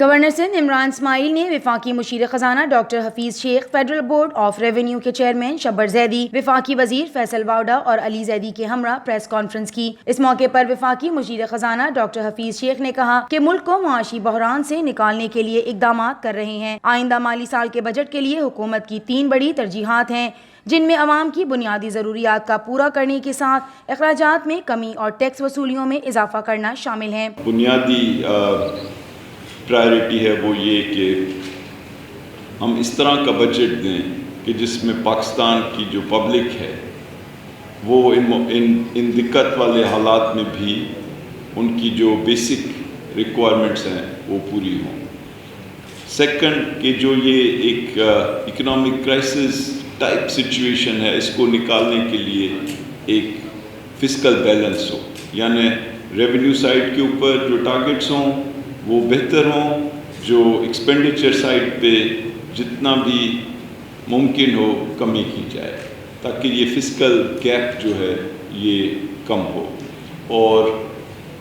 Governor Sindh Imran اسماعیل نے وفاقی مشیر خزانہ doctor Hafeez Sheikh, federal board of revenue کے چیئرمین شبر زیدی، وفاقی وزیر فیصل واوڈا اور علی زیدی کے ہمراہ پریس کانفرنس کی۔ اس موقع پر وفاقی مشیر خزانہ ڈاکٹر حفیظ شیخ نے کہا کہ ملک کو معاشی بحران سے نکالنے کے لیے اقدامات کر رہے ہیں۔ آئندہ مالی سال کے بجٹ کے لیے حکومت کی 3 بڑی ترجیحات ہیں، جن میں عوام کی بنیادی ضروریات کا پورا کرنے کے ساتھ اخراجات میں کمی اور ٹیکس وصولیوں میں اضافہ کرنا شامل ہیں۔ بنیادی پرائرٹی ہے وہ یہ کہ ہم اس طرح کا بجٹ دیں کہ جس میں پاکستان کی جو پبلک ہے وہ ان دقت والے حالات میں بھی ان کی جو بیسک ریکوائرمنٹس ہیں وہ پوری ہوں۔ سیکنڈ کہ جو یہ ایک اکنامک کرائسس ٹائپ سچویشن ہے، اس کو نکالنے کے لیے ایک فسکل بیلنس ہو، یعنی ریونیو سائڈ کے اوپر جو ٹارگٹس ہوں وہ بہتر ہوں، جو ایکسپینڈیچر سائڈ پہ جتنا بھی ممکن ہو کمی کی جائے تاکہ یہ فسکل گیپ جو ہے یہ کم ہو۔ اور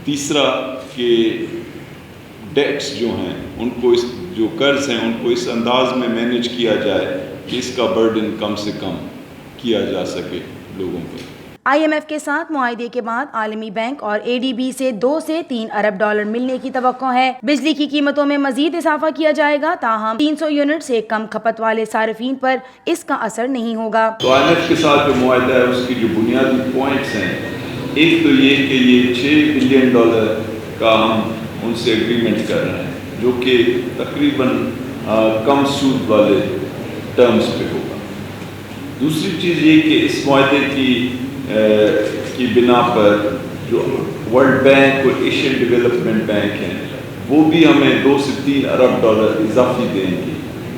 تیسرا کہ ڈیٹس جو ہیں ان کو جو قرض ہیں ان کو اس انداز میں مینیج کیا جائے کہ اس کا برڈن کم سے کم کیا جا سکے لوگوں پہ۔ IMF کے ساتھ معاہدے کے بعد عالمی بینک اور ADB سے 2 سے 3 ارب ڈالر ملنے کی توقع ہے۔ بجلی کی قیمتوں میں مزید اضافہ کیا جائے گا، تاہم 300 یونٹ سے کم کھپت والے صارفین پر اس کا اثر نہیں ہوگا۔ تو IMF کے ساتھ جو معاہدہ ہے اس کی جو بنیادی پوائنٹس ہیں، ایک تو یہ کہ یہ $6 بلین کا ہم ان سے ایگریمنٹ کر رہے ہیں جو کہ تقریباً کم سود والے ٹرمز پہ ہوگا۔ دوسری چیز یہ کہ اس معاہدے کی بنا پر جو ورلڈ بینک اور ایشین ڈیولپمنٹ بینک ہیں وہ بھی ہمیں 2 سے 3 ارب ڈالر اضافی دیں گے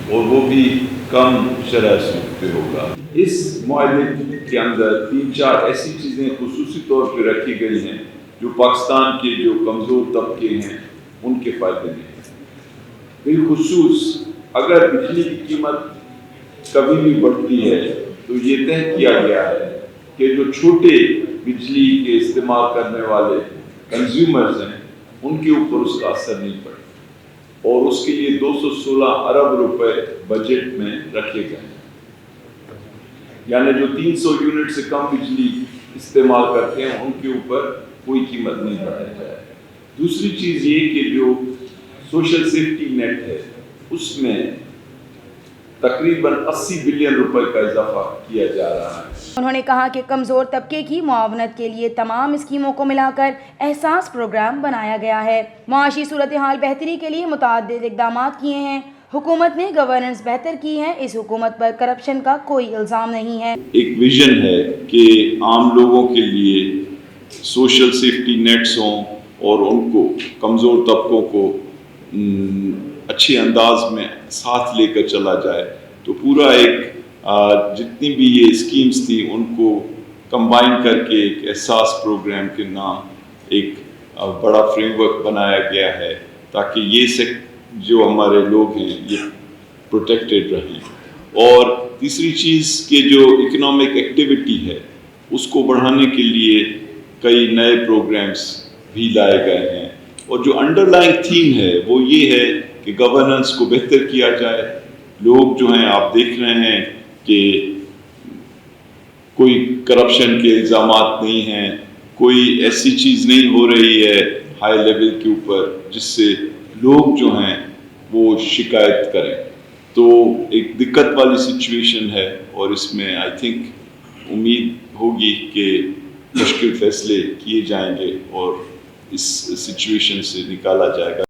اور وہ بھی کم شرح سود پہ ہوگا۔ اس معاہدے کے اندر 3-4 ایسی چیزیں خصوصی طور پہ رکھی گئی ہیں جو پاکستان کے جو کمزور طبقے ہیں ان کے فائدے میں ہیں۔ بالخصوص اگر بجلی کی قیمت کبھی بھی بڑھتی ہے تو یہ طے کیا گیا ہے کہ جو چھوٹے بجلی کے استعمال کرنے والے کنزیومرز ہیں ان کے اوپر اس کا اثر نہیں پڑے، اور اس کے لیے 216 ارب روپے بجٹ میں رکھے گئے ہیں، یعنی جو 300 یونٹ سے کم بجلی استعمال کرتے ہیں ان کے اوپر کوئی قیمت نہیں بڑھائی جائے۔ دوسری چیز یہ کہ جو سوشل سیفٹی نیٹ ہے اس میں تقریباً 80 بلین روپے کا اضافہ کیا جا رہا ہے۔ انہوں نے کہا کہ کمزور طبقے کی معاونت کے لیے تمام اسکیموں کو ملا کر احساس پروگرام بنایا گیا ہے۔ معاشی صورتحال بہتری کے لیے متعدد اقدامات کیے ہیں۔ حکومت نے گورننس بہتر کی ہے، اس حکومت پر کرپشن کا کوئی الزام نہیں ہے۔ ایک ویژن ہے کہ عام لوگوں کے لیے سوشل سیفٹی نیٹس ہوں اور ان کو کمزور طبقوں کو اچھے انداز میں ساتھ لے کر چلا جائے، تو پورا ایک جتنی بھی یہ اسکیمز تھی ان کو کمبائن کر کے ایک احساس پروگرام کے نام ایک بڑا فریم ورک بنایا گیا ہے تاکہ یہ جو ہمارے لوگ ہیں یہ پروٹیکٹڈ رہیں۔ اور تیسری چیز کہ جو اکنامک ایکٹیویٹی ہے اس کو بڑھانے کے لیے کئی نئے پروگرامز بھی لائے گئے ہیں، اور جو انڈر لائنگ تھیم ہے وہ یہ ہے کہ گورننس کو بہتر کیا جائے۔ لوگ جو ہیں آپ دیکھ رہے ہیں کہ کوئی کرپشن کے الزامات نہیں ہیں، کوئی ایسی چیز نہیں ہو رہی ہے ہائی لیول کے اوپر جس سے لوگ جو ہیں وہ شکایت کریں۔ تو ایک دقت والی سچویشن ہے اور اس میں آئی تھنک امید ہوگی کہ مشکل فیصلے کیے جائیں گے اور اس سچویشن سے نکالا جائے گا۔